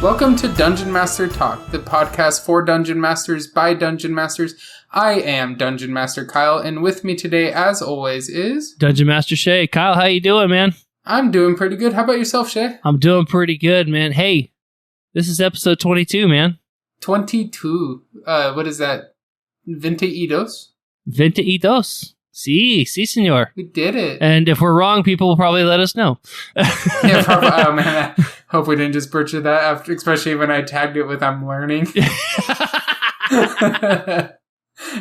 Welcome to Dungeon Master Talk, the podcast for Dungeon Masters by Dungeon Masters. I am Dungeon Master Kyle, and with me today, as always, is... Dungeon Master Shay. Kyle, how you doing, man? I'm doing pretty good. How about yourself, Shay? I'm doing pretty good, man. Hey, this is episode 22, man. 22. What is that? 22? 22. Sí, señor. We did it. And if we're wrong, people will probably let us know. Yeah, probably. Oh, man. I hope we didn't just butcher that, after, especially when I tagged it with I'm learning.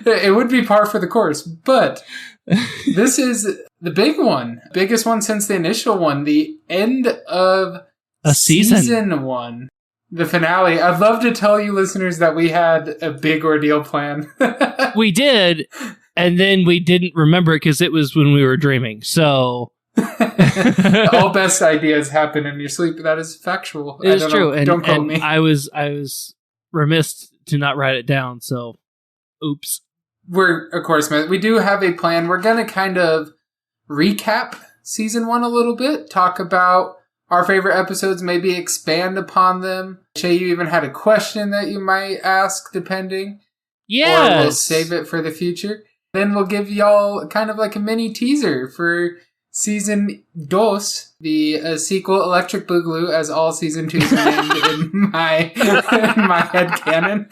It would be par for the course, but this is the big one. Biggest one since the initial one. The end of a season 1. The finale. I'd love to tell you listeners that we had a big ordeal plan. We did, and then we didn't remember it because it was when we were dreaming. So all best ideas happen in your sleep. That is factual. It is true. And don't quote me. I was remiss to not write it down. So, oops. Of course, we do have a plan. We're going to kind of recap season 1 a little bit, talk about our favorite episodes, maybe expand upon them. Shay, you even had a question that you might ask, depending. Yes. Or we'll save it for the future. Then we'll give y'all kind of like a mini teaser for season 2, the sequel, Electric Boogaloo, as all season 2s are named in my headcanon.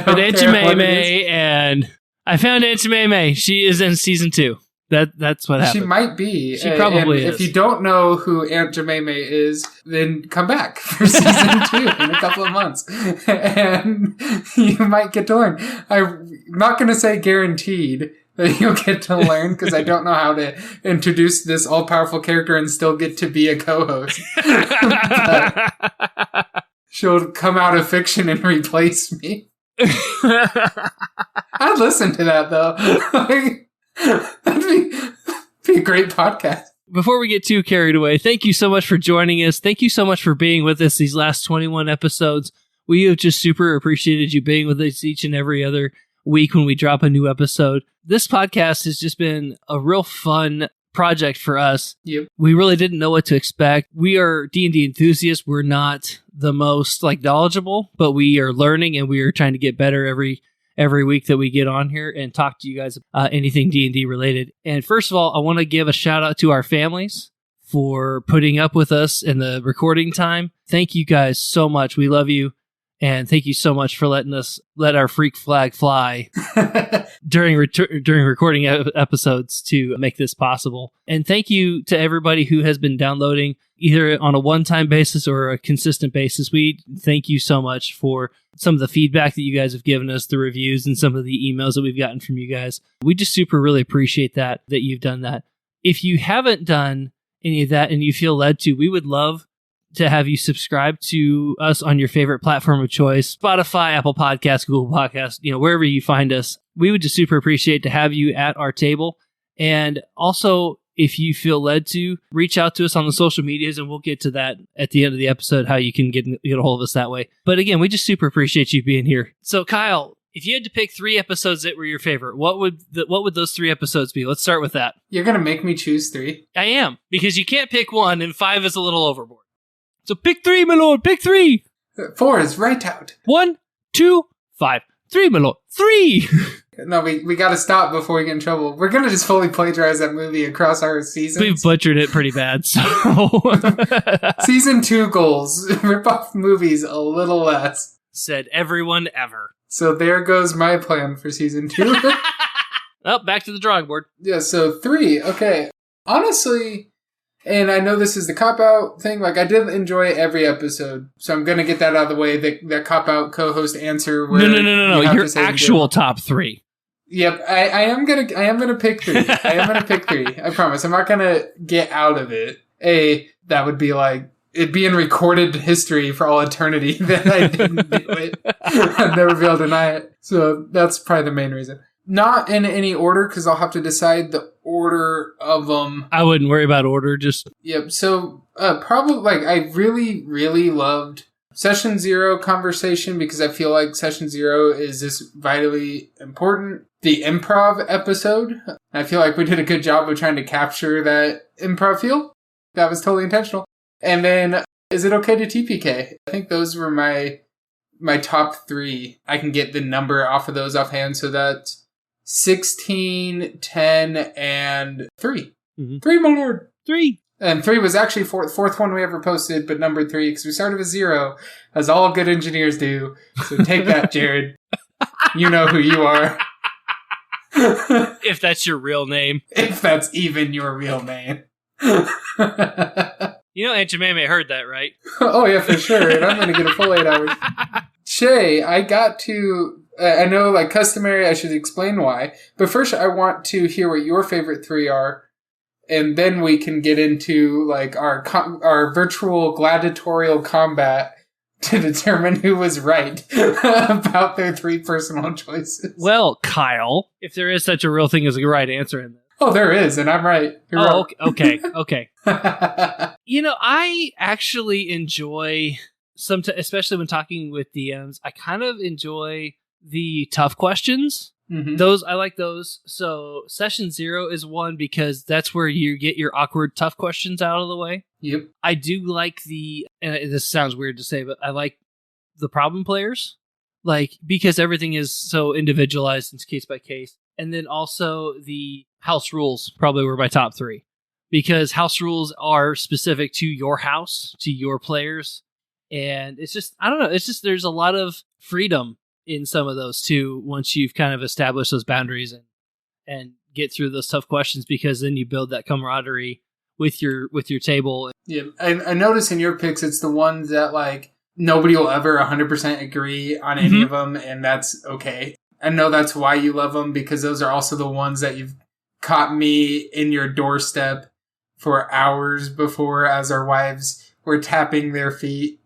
But Aunt Jemima, and I found Aunt Jemima. She is in season 2. That's what happened. She might be. She probably is. If you don't know who Aunt Jemima is, then come back for season 2 in a couple of months. And you might get to learn. I'm not going to say guaranteed that you'll get to learn, because I don't know how to introduce this all-powerful character and still get to be a co-host. She'll come out of fiction and replace me. I'd listen to that, though. That'd be a great podcast. Before we get too carried away, thank you so much for joining us. Thank you so much for being with us these last 21 episodes. We have just super appreciated you being with us each and every other week when we drop a new episode. This podcast has just been a real fun project for us. Yep. We really didn't know what to expect. We are D&D enthusiasts. We're not the most knowledgeable, but we are learning and we are trying to get better every week that we get on here and talk to you guys about anything D&D related. And first of all, I want to give a shout out to our families for putting up with us in the recording time. Thank you guys so much. We love you. And thank you so much for letting us let our freak flag fly during recording episodes to make this possible. And thank you to everybody who has been downloading either on a one-time basis or a consistent basis. We thank you so much for some of the feedback that you guys have given us, the reviews, and some of the emails that we've gotten from you guys. We just super really appreciate that you've done that. If you haven't done any of that and you feel led to, we would love to have you subscribe to us on your favorite platform of choice, Spotify, Apple Podcasts, Google Podcasts, wherever you find us. We would just super appreciate to have you at our table. And also, if you feel led to, reach out to us on the social medias, and we'll get to that at the end of the episode, how you can get a hold of us that way. But again, we just super appreciate you being here. So Kyle, if you had to pick 3 episodes that were your favorite, what would those 3 episodes be? Let's start with that. You're going to make me choose 3? I am, because you can't pick 1 and 5 is a little overboard. So pick 3, my lord. Pick 3. 4 is right out. 1, 2, 5. 3, my lord. 3. No, we got to stop before we get in trouble. We're going to just fully plagiarize that movie across our seasons. We've butchered it pretty bad, so. Season 2 goals. Rip off movies a little less. Said everyone ever. So there goes my plan for season 2. Well, back to the drawing board. Yeah, so 3. Okay. Honestly, and I know this is the cop-out thing, I did enjoy every episode, so I'm going to get that out of the way, the cop-out co-host answer. Where No. Your actual top 3. Yep, I am gonna pick 3. I am gonna pick 3. I promise. I'm not gonna get out of it. That would be it'd be in recorded history for all eternity that I didn't do it. I'd never be able to deny it. So that's probably the main reason. Not in any order, because I'll have to decide the order of them. I wouldn't worry about order, just... Yep, so probably, I really, really loved Session 0 conversation, because I feel like Session 0 is just vitally important. The improv episode, I feel like we did a good job of trying to capture that improv feel. That was totally intentional. And then Is it okay to TPK? I think those were my top 3. I can get the number off of those offhand, so that's 16, 10, and 3. 3, my lord. 3. And 3 was actually fourth one we ever posted, but numbered 3 because we started with 0, as all good engineers do. So take that, Jared. You know who you are. If that's your real name. If that's even your real name. You know Aunt Jemima heard that, right? Oh, yeah, for sure. And I'm going to get a full 8 hours. Shay, I got to... I know, like, customary, I should explain why. But first, I want to hear what your favorite 3 are. And then we can get into, like, our virtual gladiatorial combat to determine who was right about their 3 personal choices. Well, Kyle, if there is such a real thing as a right answer in this. Oh, there is, and I'm right. You're right. Okay. You know, I actually enjoy, especially when talking with DMs, I kind of enjoy the tough questions. Mm-hmm. I like those. So session 0 is one because that's where you get your awkward, tough questions out of the way. Yep. I do like and this sounds weird to say, but I like the problem players, like, because everything is so individualized and case by case. And then also the house rules probably were my top 3 because house rules are specific to your house, to your players. And it's just, I don't know. It's just, there's a lot of freedom in some of those too, once you've kind of established those boundaries and get through those tough questions, because then you build that camaraderie with your table. Yeah. I notice in your picks, it's the ones that like nobody will ever 100% agree on any of them. And that's okay. I know that's why you love them, because those are also the ones that you've caught me in your doorstep for hours before as our wives were tapping their feet.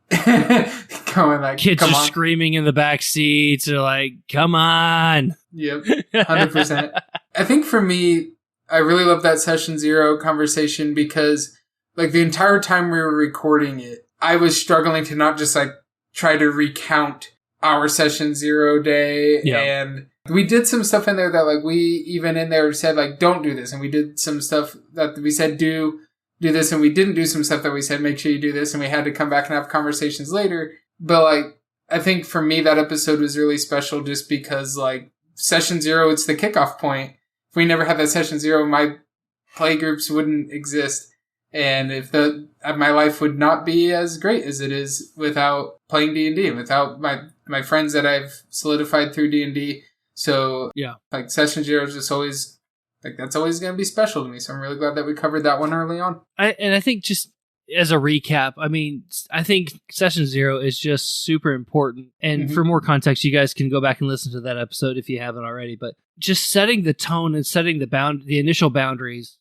Going like, kids are screaming in the back seats. They're like, come on. Yep. 100%. I think for me, I really love that session 0 conversation because like the entire time we were recording it, I was struggling to not just like try to recount our session 0 day. Yeah. And we did some stuff in there that like we even in there said like, don't do this. And we did some stuff that we said do this, and we didn't do some stuff that we said, make sure you do this, and we had to come back and have conversations later. But like, I think for me, that episode was really special just because like session 0, it's the kickoff point. If we never had that session 0, my play groups wouldn't exist. And if my life would not be as great as it is without playing D&D and without my friends that I've solidified through D&D. So yeah, like session 0 is just always, like, that's always going to be special to me. So I'm really glad that we covered that one early on. I think just as a recap, I mean, I think session 0 is just super important. And for more context, you guys can go back and listen to that episode if you haven't already. But just setting the tone and setting the initial boundaries.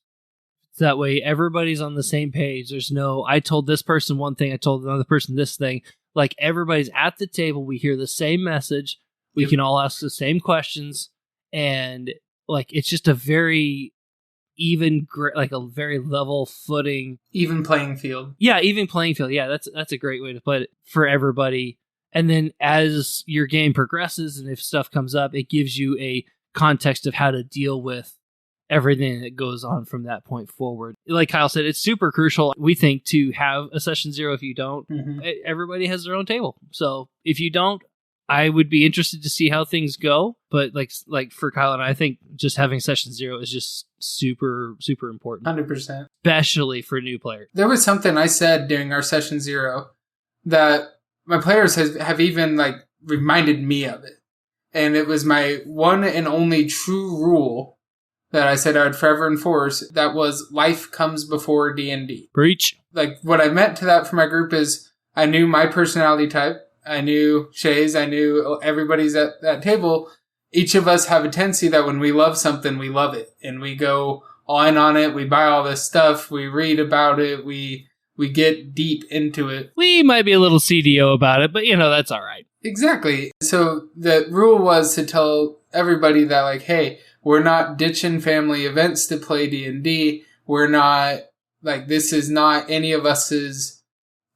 That way everybody's on the same page. There's no, I told this person one thing, I told another person this thing. Like, everybody's at the table. We hear the same message. We can all ask the same questions. And like, it's just a very like a very level footing. Even playing field. Yeah, even playing field. Yeah, that's a great way to put it for everybody. And then as your game progresses and if stuff comes up, it gives you a context of how to deal with everything that goes on from that point forward. Like Kyle said, it's super crucial, we think, to have a session 0. If you don't, everybody has their own table. So if you don't, I would be interested to see how things go. But like for Kyle and I think just having session 0 is just super, super important. 100%. Especially for new players. There was something I said during our session 0 that my players have even like reminded me of it. And it was my one and only true rule that I said I would forever enforce. That was life comes before D&D. Preach. Like, what I meant to that for my group is I knew my personality type. I knew Shay's. I knew everybody's at that table. Each of us have a tendency that when we love something, we love it. And we go all in on it. We buy all this stuff. We read about it. We get deep into it. We might be a little CDO about it, but that's all right. Exactly. So the rule was to tell everybody that like, hey, we're not ditching family events to play D&D. We're not, like, this is not any of us's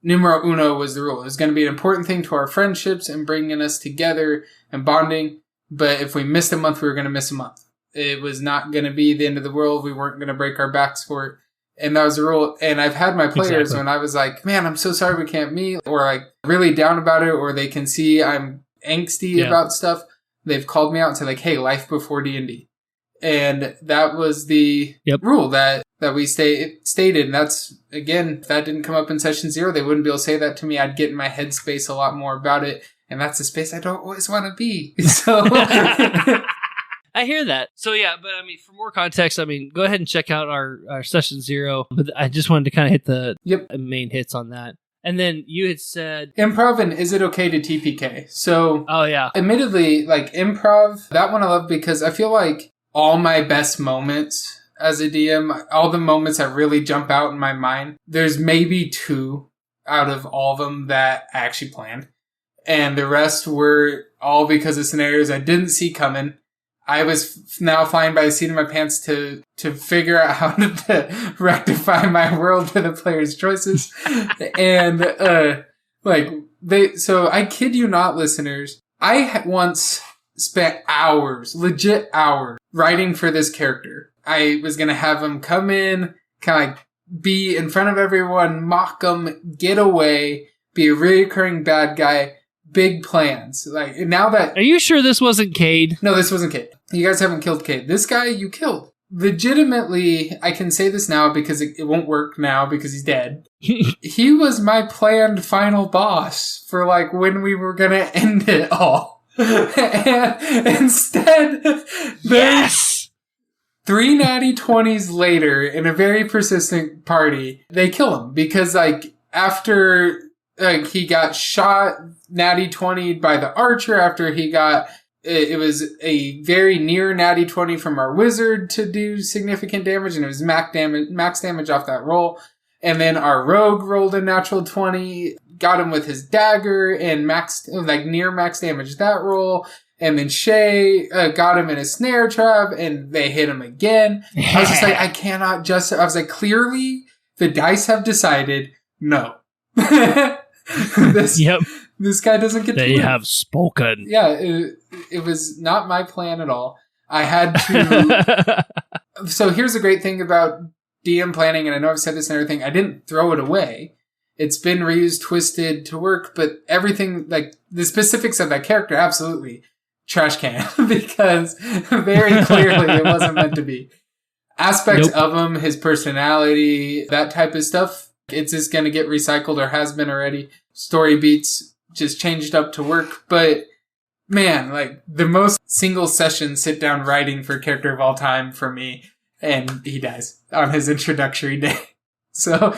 numero uno was the rule. It was going to be an important thing to our friendships and bringing us together and bonding. But if we missed a month, we were going to miss a month. It was not going to be the end of the world. We weren't going to break our backs for it. And that was the rule. And I've had my players Exactly. when I was like, man, I'm so sorry we can't meet, or like really down about it, or they can see I'm angsty about stuff. They've called me out and said like, hey, life before D&D. And that was the rule that we stated. And that's, again, if that didn't come up in session 0, they wouldn't be able to say that to me. I'd get in my headspace a lot more about it. And that's a space I don't always want to be. So I hear that. So yeah, but I mean, for more context, I mean, go ahead and check out our session 0. But I just wanted to kind of hit the main hits on that. And then you had said improv and is it okay to TPK? So oh yeah, admittedly, like improv, that one I love because I feel like all my best moments as a DM, all the moments that really jump out in my mind, there's maybe 2 out of all of them that I actually planned. And the rest were all because of scenarios I didn't see coming. I was now flying by the seat of my pants to figure out how to rectify my world to the players' choices. And, so I kid you not, listeners, I once spent hours, legit hours, writing for this character. I was going to have him come in, kind of like be in front of everyone, mock him, get away, be a reoccurring bad guy, big plans. Like, now that... Are you sure this wasn't Cade? No, this wasn't Cade. You guys haven't killed Cade. This guy you killed. Legitimately, I can say this now because it won't work now because he's dead. He was my planned final boss for like when we were going to end it all. And instead, yes! 3 natty 20s later, in a very persistent party, they kill him because, like, after he got shot natty 20 by the archer, after he got, it was a very near natty 20 from our wizard to do significant damage, and it was max damage off that roll. And then our rogue rolled a natural 20, got him with his dagger, and near max damage that roll. And then Shay got him in a snare trap, and they hit him again. I was just like, I was like, clearly the dice have decided, no. This guy doesn't get to They win. have spoken. Yeah, it was not my plan at all. I had to... So here's the great thing about DM planning, and I know I've said this and everything, I didn't throw it away. It's been reused, twisted to work, but everything, like, the specifics of that character, absolutely trash can, because very clearly it wasn't meant to be. Aspects of him, his personality, that type of stuff, it's just going to get recycled or has been already. Story beats just changed up to work, but man, like, the most single session sit down writing for character of all time for me, and he dies on his introductory day. So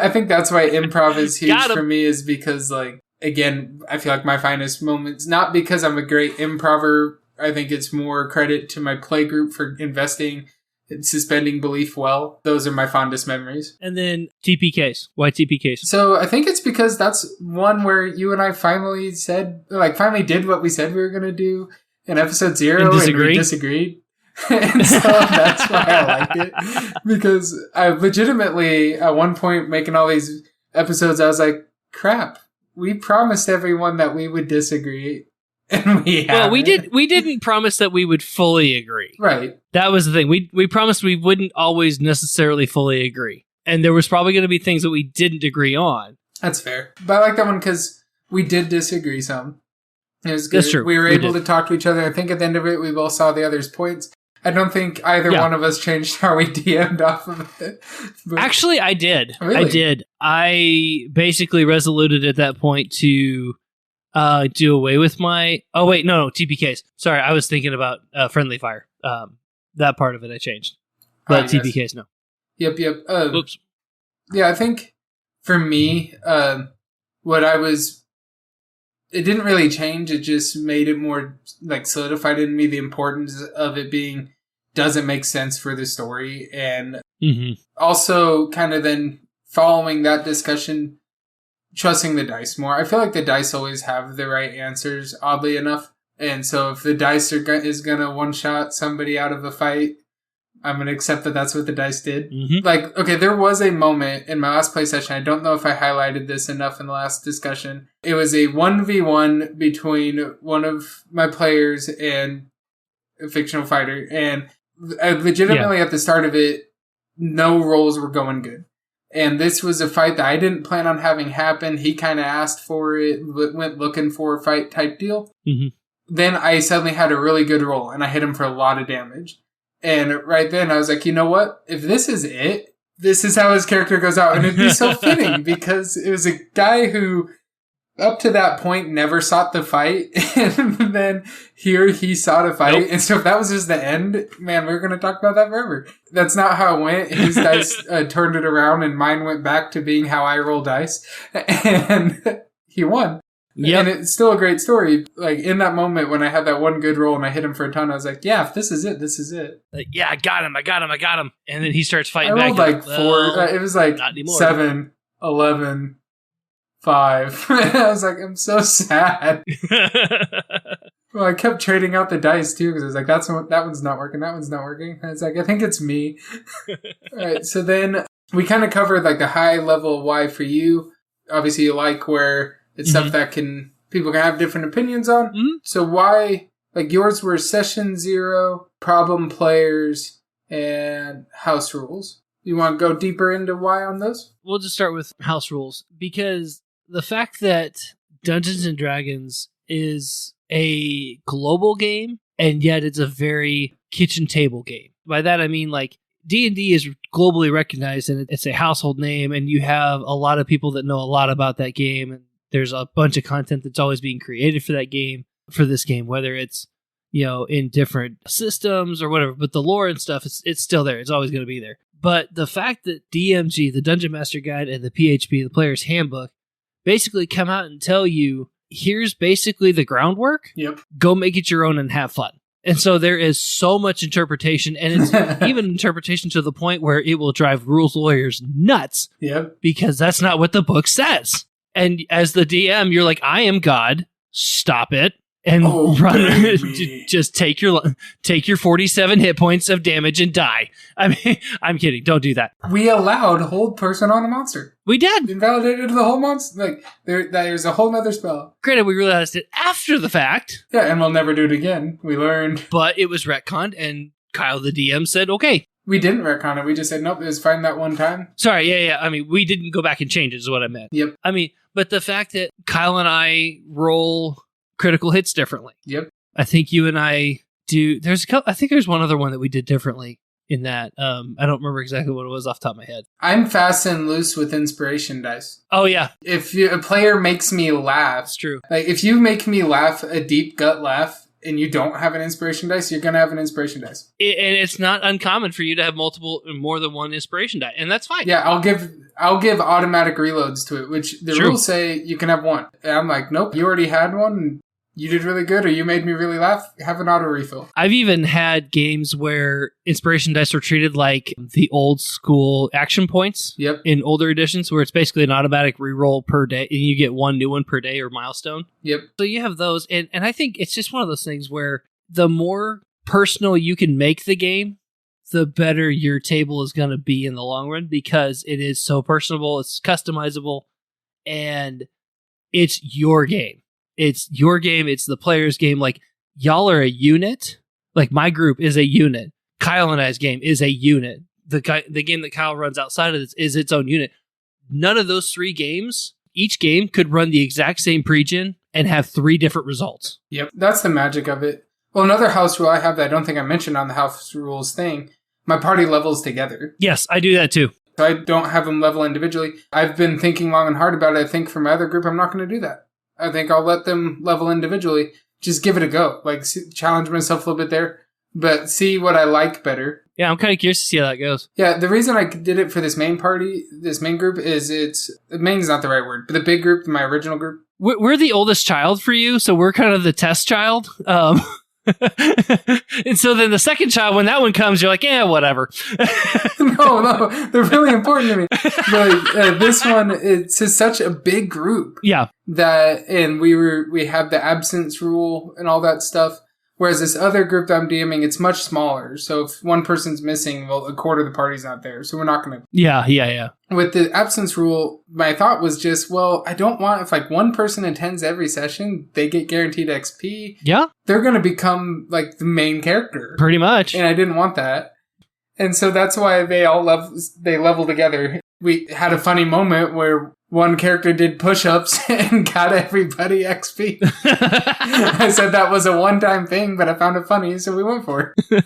I think that's why improv is huge for me, is because, like, again, I feel like my finest moments, not because I'm a great improver, I think it's more credit to my play group for investing in suspending belief well. Those are my fondest memories. And then TPKs. Why TPKs? So I think it's because that's one where you and I finally did what we said we were going to do in episode 0, and we disagreed. And so that's why I liked it. Because I legitimately, at one point, making all these episodes, I was like, crap, we promised everyone that we would disagree. And we haven't. Well, we didn't promise that we would fully agree. Right. That was the thing. We promised we wouldn't always necessarily fully agree. And there was probably going to be things that we didn't agree on. That's fair. But I like that one because we did disagree some. It was good. That's true. We were able to talk to each other. I think at the end of it, we both saw the other's points. I don't think either one of us changed how we DM'd off of it. But actually, I did. Really? I did. I basically resoluted at that point to do away with my... Oh, wait, no, TPKs. Sorry, I was thinking about Friendly Fire. That part of it I changed. But TPKs, no. Yep. Oops. Yeah, I think for me, it didn't really change. It just made it more, like, solidified in me the importance of it being, does it make sense for the story? And also kind of then following that discussion, trusting the dice more. I feel like the dice always have the right answers, oddly enough. And so if the dice is going to one-shot somebody out of a fight, I'm going to accept that that's what the dice did. Like, okay, there was a moment in my last play session, I don't know if I highlighted this enough in the last discussion. It was a 1v1 between one of my players and a fictional fighter. And legitimately at the start of it, no rolls were going good. And this was a fight that I didn't plan on having happen. He kind of asked for it, went looking for a fight type deal. Mm-hmm. Then I suddenly had a really good roll, and I hit him for a lot of damage. And right then I was like, you know what? If this is it, this is how his character goes out. And it'd be so fitting because it was a guy who, up to that point, never sought the fight. And then here he sought a fight. Nope. And so if that was just the end, man, we're going to talk about that forever. That's not how it went. His dice turned it around, and mine went back to being how I roll dice. And he won. Yeah, and it's still a great story. Like, in that moment when I had that one good roll and I hit him for a ton, I was like, yeah, if this is it, this is it. Like, yeah, I got him. And then he starts fighting I back. rolled like 4. It was like 7, 11, 5. I was like, I'm so sad. Well, I kept trading out the dice too because I was like, that one's not working. That one's not working. And it's like, I think it's me. All right. So then we kind of covered like the high level why for you. Obviously, you like where it's stuff that people can have different opinions on. Mm-hmm. So why, like yours were session 0, problem players, and house rules. You want to go deeper into why on those? We'll just start with house rules because the fact that Dungeons and Dragons is a global game and yet it's a very kitchen table game. By that I mean like D&D is globally recognized and it's a household name, and you have a lot of people that know a lot about that game, and there's a bunch of content that's always being created for this game, whether it's, in different systems or whatever. But the lore and stuff, it's still there. It's always going to be there. But the fact that DMG, the Dungeon Master Guide, and the PHB, the Player's Handbook, basically come out and tell you, here's basically the groundwork. Yep. Go make it your own and have fun. And so there is so much interpretation, and it's even interpretation to the point where it will drive rules lawyers nuts. Yep. Because that's not what the book says. And as the DM, you're like, I am God. Stop it. And run. Just take your 47 hit points of damage and die. I mean, I'm kidding. Don't do that. We allowed hold person on a monster. We did. Invalidated the whole monster. Like, there's a whole nother spell. Granted, we realized it after the fact. Yeah, and we'll never do it again. We learned. But it was retconned, and Kyle, the DM, said, okay. We didn't retcon it. We just said, nope, it was fine that one time. Sorry, yeah. I mean, we didn't go back and change it is what I meant. Yep. I mean, but the fact that Kyle and I roll critical hits differently. Yep. I think you and I do. I think there's one other one that we did differently in that. I don't remember exactly what it was off the top of my head. I'm fast and loose with inspiration dice. Oh, yeah. If a player makes me laugh. It's true. Like, if you make me laugh, a deep gut laugh, and you don't have an inspiration dice, you're going to have an inspiration dice. And it's not uncommon for you to have more than one inspiration die, and that's fine. Yeah, I'll give automatic reloads to it, which the rules say you can have one. And I'm like, nope, you already had one, and you did really good, or you made me really laugh, have an auto refill. I've even had games where inspiration dice were treated like the old school action points in older editions, where it's basically an automatic reroll per day, and you get one new one per day or milestone. Yep. So you have those, and I think it's just one of those things where the more personal you can make the game, the better your table is going to be in the long run, because it is so personable, it's customizable, and it's your game. It's your game. It's the player's game. Like, y'all are a unit. Like, my group is a unit. Kyle and I's game is a unit. The game that Kyle runs outside of this is its own unit. None of those 3 games, each game could run the exact same pre-gen and have 3 different results. Yep. That's the magic of it. Well, another house rule I have that I don't think I mentioned on the house rules thing, my party levels together. Yes, I do that too. So I don't have them level individually. I've been thinking long and hard about it. I think for my other group, I'm not going to do that. I think I'll let them level individually. Just give it a go. Like, challenge myself a little bit there, but see what I like better. Yeah, I'm kind of curious to see how that goes. Yeah, the reason I did it for this main group is main's not the right word, but the big group, my original group. We're the oldest child for you, so we're kind of the test child. And so then the second child, when that one comes, you're like, yeah, whatever. No, they're really important to me. But this one, it's such a big group. Yeah. And we have the absence rule and all that stuff. Whereas this other group that I'm DMing, it's much smaller. So if one person's missing, well, a quarter of the party's not there. So we're not going to. Yeah. With the absence rule, my thought was just, well, I don't want, if like one person attends every session, they get guaranteed XP. Yeah. They're going to become like the main character. Pretty much. And I didn't want that. And so that's why they all level together. We had a funny moment where one character did push-ups and got everybody XP. I said that was a one-time thing, but I found it funny, so we went for it.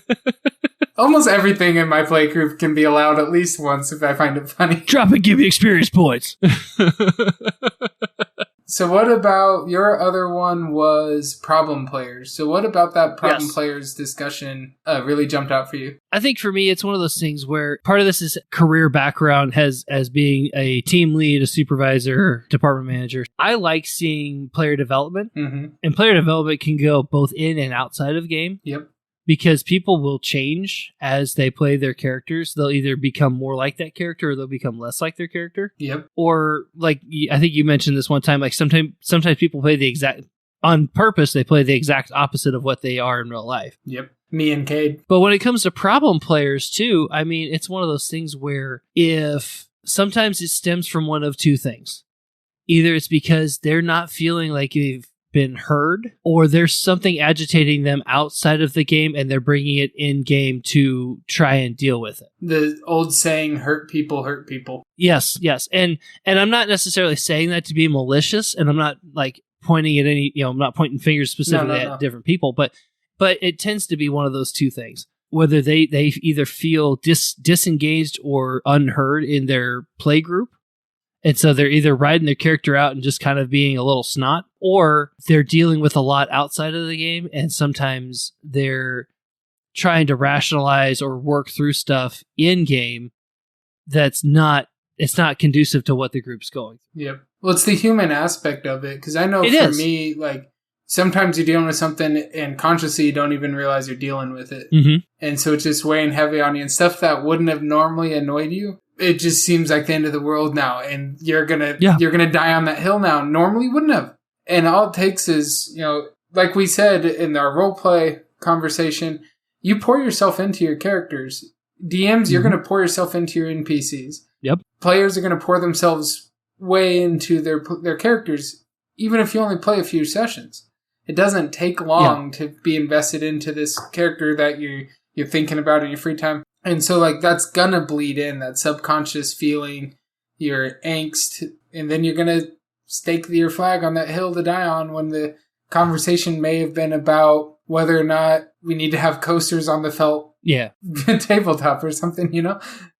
Almost everything in my play group can be allowed at least once if I find it funny. Drop and give me experience points. So what about your other one was problem players? So what about that problem players discussion really jumped out for you? I think for me, it's one of those things where part of this is career background as being a team lead, a supervisor, department manager. I like seeing player development, and player development can go both in and outside of game. Yep. Because people will change as they play their characters. They'll either become more like that character or they'll become less like their character. Yep. Or like, I think you mentioned this one time, like sometimes people play the exact, on purpose, they play the exact opposite of what they are in real life. Yep. Me and Cade. But when it comes to problem players too, I mean, it's one of those things where if sometimes it stems from one of two things. Either it's because they're not feeling like they've been heard, or there's something agitating them outside of the game and they're bringing it in game to try and deal with it. The old saying, hurt people hurt people. Yes. And I'm not necessarily saying that to be malicious, and I'm not like pointing at any, I'm not pointing fingers specifically at different people, but it tends to be one of those two things. Whether they either feel disengaged or unheard in their play group. And so they're either riding their character out and just kind of being a little snot, or they're dealing with a lot outside of the game, and sometimes they're trying to rationalize or work through stuff in game it's not conducive to what the group's going through. Yep. Well, it's the human aspect of it, because I know me, like, sometimes you're dealing with something and consciously you don't even realize you're dealing with it. Mm-hmm. And so it's just weighing heavy on you, and stuff that wouldn't have normally annoyed you. It just seems like the end of the world now, and you're gonna die on that hill now. Normally wouldn't have. And all it takes is, like we said in our role play conversation, you pour yourself into your characters. DMs, you're gonna pour yourself into your NPCs. Yep. Players are gonna pour themselves way into their characters, even if you only play a few sessions. It doesn't take long to be invested into this character that you're thinking about in your free time. And so, like, that's gonna bleed in, that subconscious feeling, your angst, and then you're gonna stake your flag on that hill to die on when the conversation may have been about whether or not we need to have coasters on the felt tabletop or something,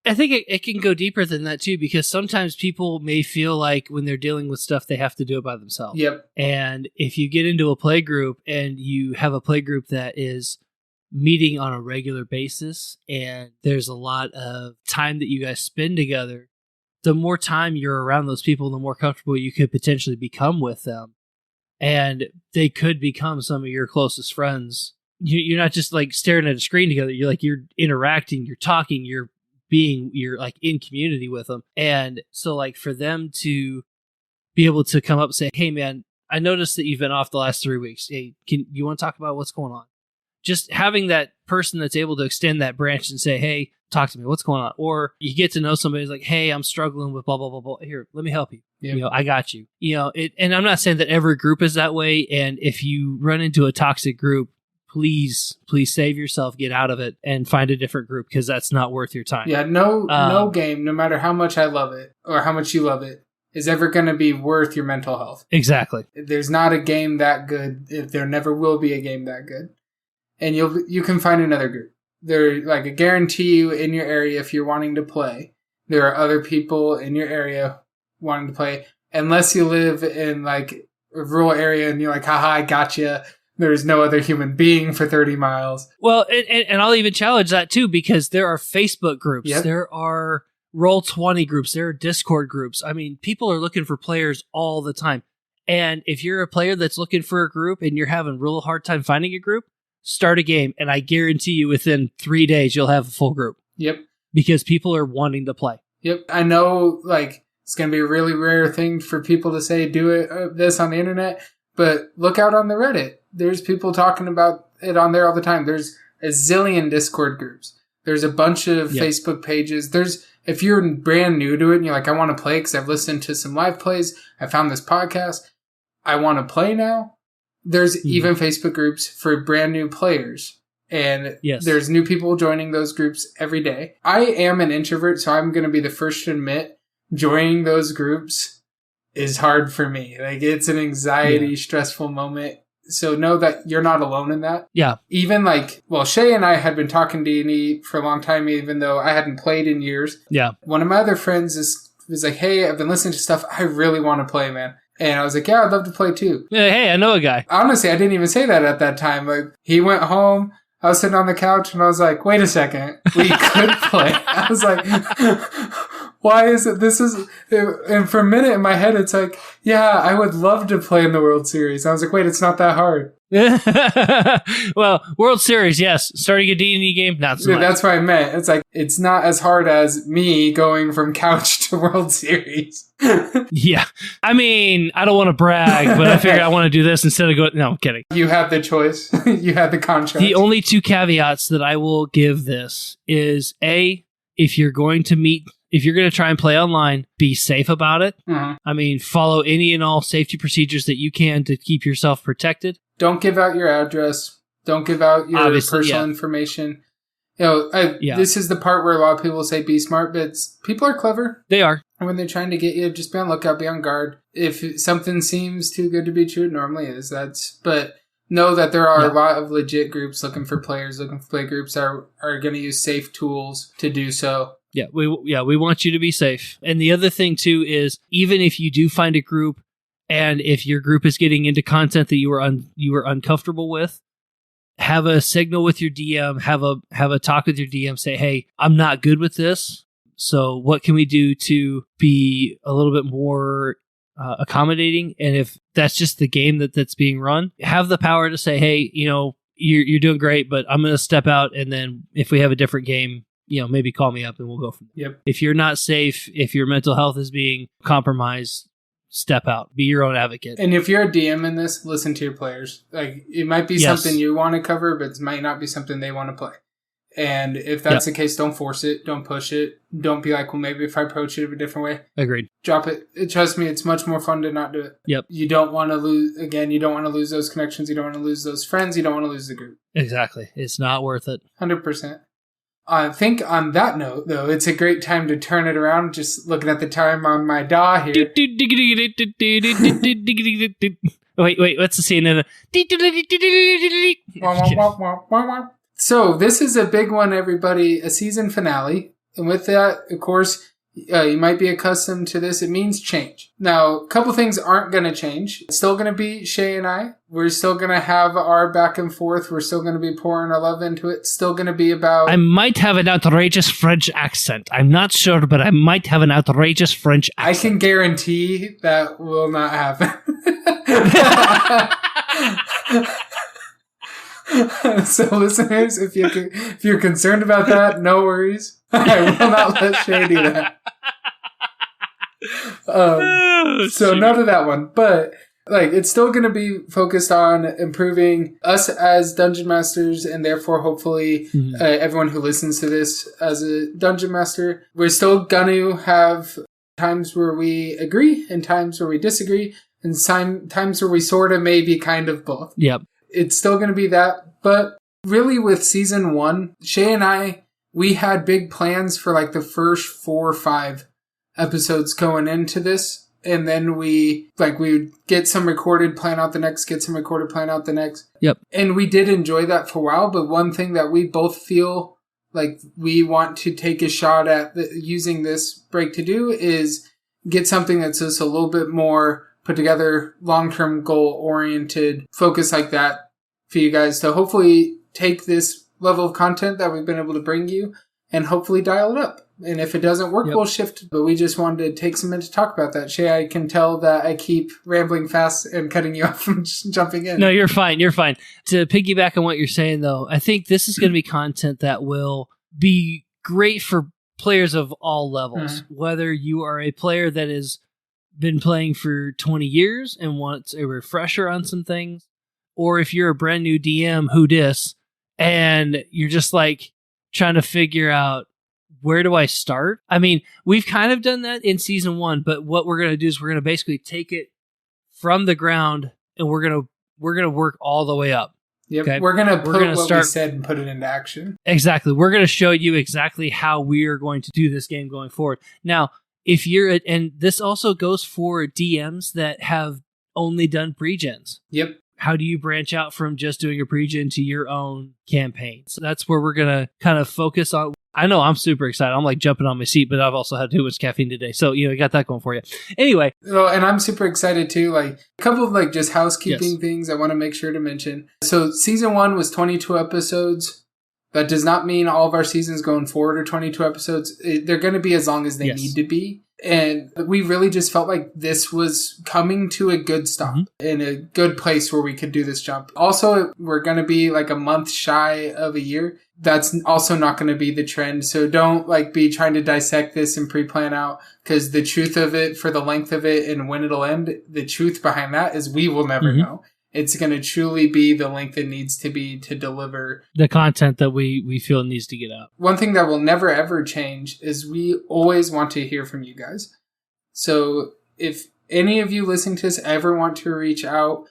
I think it can go deeper than that, too, because sometimes people may feel like when they're dealing with stuff, they have to do it by themselves. Yep. And if you get into a play group and you have a play group that is meeting on a regular basis and there's a lot of time that you guys spend together, the more time you're around those people, the more comfortable you could potentially become with them, and they could become some of your closest friends. You're not just like staring at a screen together. You're interacting, you're talking, you're like in community with them. And so, like, for them to be able to come up and say, "Hey man, I noticed that you've been off the last 3 weeks. Hey, you want to talk about what's going on?" Just having that person that's able to extend that branch and say, "Hey, talk to me. What's going on?" Or you get to know somebody who's like, "Hey, I'm struggling with blah, blah, blah, blah. Here, let me help you. Yep. I got you." And I'm not saying that every group is that way. And if you run into a toxic group, please save yourself, get out of it, and find a different group, because that's not worth your time. Yeah, no game, no matter how much I love it or how much you love it, is ever going to be worth your mental health. Exactly. There's not a game that good. There never will be a game that good. And you can find another group. There, like, I guarantee you, in your area, if you're wanting to play, there are other people in your area wanting to play. Unless you live in, like, a rural area and you're like, haha, I gotcha. There's no other human being for 30 miles. Well, and I'll even challenge that too, because there are Facebook groups. Yep. There are Roll20 groups. There are Discord groups. I mean, people are looking for players all the time. And if you're a player that's looking for a group and you're having a real hard time finding a group, start a game, and I guarantee you within 3 days you'll have a full group. Yep. Because people are wanting to play. Yep. I know, like, it's going to be a really rare thing for people to say this on the internet, but look out on the Reddit. There's people talking about it on there all the time. There's a zillion Discord groups. There's a bunch of Facebook pages. If you're brand new to it and you're like, I want to play because I've listened to some live plays, I found this podcast, I want to play now. There's even Facebook groups for brand new players. And Yes. there's new people joining those groups every day. I am an introvert, so I'm going to be the first to admit joining those groups is hard for me. Like, it's an anxiety, stressful moment. So know that you're not alone in that. Yeah. Even like, well, Shay and I had been talking D&D for a long time, even though I hadn't played in years. Yeah. One of my other friends was like, hey, I've been listening to stuff. I really want to play, man. And I was like, yeah, I'd love to play too. Yeah, hey, I know a guy. Honestly, I didn't even say that at that time. Like, he went home. I was sitting on the couch and I was like, wait a second. We could play. I was like, why is it? And for a minute in my head, it's like, yeah, I would love to play in the World Series. I was like, wait, it's not that hard. Well, World Series, yes. Starting a D&D game, not so much. That's what I meant. It's like, it's not as hard as me going from couch to World Series. Yeah. I mean, I don't want to brag, but I figured I want to do this instead of going... No, I'm kidding. You had the choice. You had the contract. The only two caveats that I will give this is, A, if you're going to try and play online, be safe about it. Mm-hmm. I mean, follow any and all safety procedures that you can to keep yourself protected. Don't give out your address. Don't give out your personal information. You know, this is the part where a lot of people say be smart, but people are clever. They are. And when they're trying to get you, just be on lookout, be on guard. If something seems too good to be true, it normally is. But know that there are a lot of legit groups looking for players, looking for play groups that are going to use safe tools to do so. Yeah, we want you to be safe. And the other thing too is, even if you do find a group, and if your group is getting into content that you were uncomfortable with, have a signal with your DM, have a talk with your DM, say, hey, I'm not good with this. So what can we do to be a little bit more accommodating? And if that's just the game that's being run, have the power to say, hey, you're doing great, but I'm going to step out. And then if we have a different game, maybe call me up and we'll go from there. Yep. If you're not safe, if your mental health is being compromised, step out. Be your own advocate. And if you're a DM in this, listen to your players. Like, it might be something you want to cover, but it might not be something they want to play. And if that's the case, don't force it. Don't push it. Don't be like, well, maybe if I approach it a different way. Agreed. Drop it. Trust me, it's much more fun to not do it. Yep. You don't want to lose, again, you don't want to lose those connections. You don't want to lose those friends. You don't want to lose the group. Exactly. It's not worth it. 100%. I think on that note, though, it's a great time to turn it around. Just looking at the time on my DAW here. Wait, what's the scene? So this is a big one, everybody, a season finale. And with that, of course, you might be accustomed to this. It means change. Now, a couple things aren't going to change. It's still going to be Shay and I. We're still going to have our back and forth. We're still going to be pouring our love into it. It's still going to be about... I might have an outrageous French accent. I'm not sure, but I might have an outrageous French accent. I can guarantee that will not happen. So listeners, if you're concerned about that, no worries. I will not let Shay do that. So none of that one. But it's still going to be focused on improving us as dungeon masters, and therefore hopefully everyone who listens to this as a dungeon master. We're still going to have times where we agree and times where we disagree, and times where we sort of maybe kind of both. Yep. It's still going to be that. But really with season 1, Shay and I, we had big plans for the first 4 or 5 episodes going into this. And then we would get some recorded, plan out the next, get some recorded, plan out the next. Yep. And we did enjoy that for a while. But one thing that we both feel like we want to take a shot at using this break to do is get something that's just a little bit more put together, long-term goal-oriented focus like that for you guys to hopefully take this level of content that we've been able to bring you and hopefully dial it up. And if it doesn't work, we'll shift. But we just wanted to take some minutes to talk about that. Shay, I can tell that I keep rambling fast and cutting you off from jumping in. No, you're fine. You're fine. To piggyback on what you're saying, though, I think this is going to be content that will be great for players of all levels. Whether you are a player that has been playing for 20 years and wants a refresher on some things, or if you're a brand new DM who dis and you're just trying to figure out, where do I start? I mean, we've kind of done that in season 1, but what we're going to do is we're going to basically take it from the ground and we're going to work all the way up. Yep. Okay. We're gonna put gonna what we start- said and put it into action. Exactly. We're going to show you exactly how we are going to do this game going forward. Now, if you're, and this also goes for DMs that have only done pre-gens. Yep. How do you branch out from just doing a pre-gen to your own campaign? So that's where we're going to kind of focus on. I know I'm super excited. I'm like jumping on my seat, but I've also had too much caffeine today. So, you got that going for you. Anyway. Well, and I'm super excited too. Like a couple of like just housekeeping things I want to make sure to mention. So season 1 was 22 episodes. That does not mean all of our seasons going forward are 22 episodes. They're going to be as long as they need to be. And we really just felt like this was coming to a good stop in a good place where we could do this jump. Also, we're going to be like a month shy of a year. That's also not going to be the trend. So don't like be trying to dissect this and pre-plan out, because the truth of it, for the length of it and when it'll end, the truth behind that is we will never know. It's going to truly be the length it needs to be to deliver the content that we feel needs to get out. One thing that will never ever change is we always want to hear from you guys. So if any of you listening to this ever want to reach out,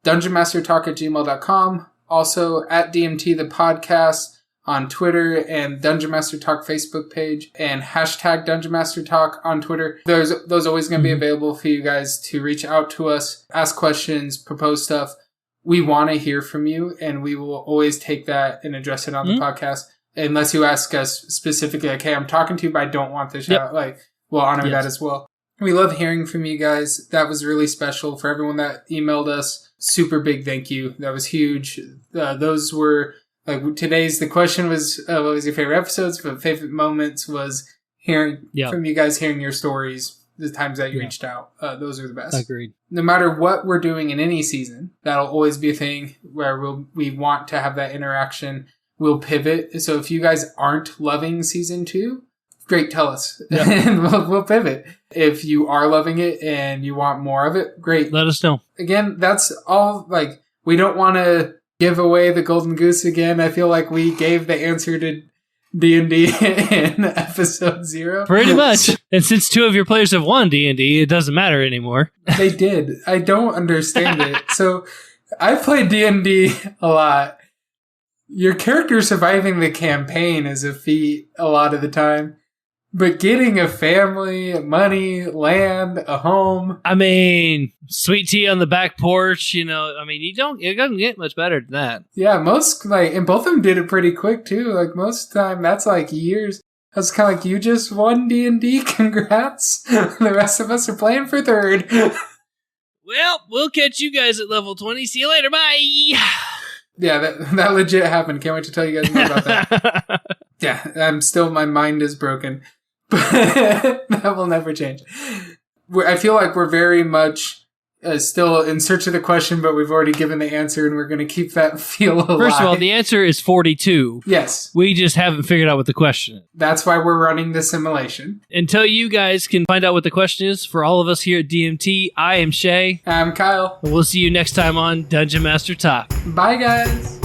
dungeonmastertalk@gmail.com, also at DMT the podcast on Twitter, and Dungeon Master Talk Facebook page, and hashtag Dungeon Master Talk on Twitter. Those always going to be available for you guys to reach out to us, ask questions, propose stuff. We want to hear from you, and we will always take that and address it on the podcast. Unless you ask us specifically, like, hey, I'm talking to you, but I don't want this out. Like, we'll honor that as well. We love hearing from you guys. That was really special for everyone that emailed us. Super big thank you. That was huge. Those were... Like the question was, what was your favorite episodes? But favorite moments was hearing from you guys, hearing your stories, the times that you reached out. Those are the best. Agreed. No matter what we're doing in any season, that'll always be a thing where we want to have that interaction. We'll pivot. So if you guys aren't loving season 2, great, tell us. And we'll pivot. If you are loving it and you want more of it, great. Let us know. Again, that's all, like, we don't want to give away the golden goose again. I feel like we gave the answer to D&D in episode 0. Pretty much. And since 2 of your players have won D&D, it doesn't matter anymore. They did. I don't understand it. So I played D&D a lot. Your character surviving the campaign is a feat a lot of the time. But getting a family, money, land, a home. I mean, sweet tea on the back porch, it doesn't get much better than that. Yeah, and both of them did it pretty quick too. Like most of the time, that's like years. That's kind of like, you just won D&D, congrats. The rest of us are playing for 3rd. Well, we'll catch you guys at level 20. See you later, bye! Yeah, that legit happened. Can't wait to tell you guys more about that. Yeah, my mind is broken. But that will never change. I feel like we're very much still in search of the question, but we've already given the answer, and we're going to keep that feel alive. First of all, the answer is 42. Yes. We just haven't figured out what the question is. That's why we're running the simulation. Until you guys can find out what the question is, for all of us here at DMT, I am Shay. I'm Kyle. And we'll see you next time on Dungeon Master Talk. Bye, guys.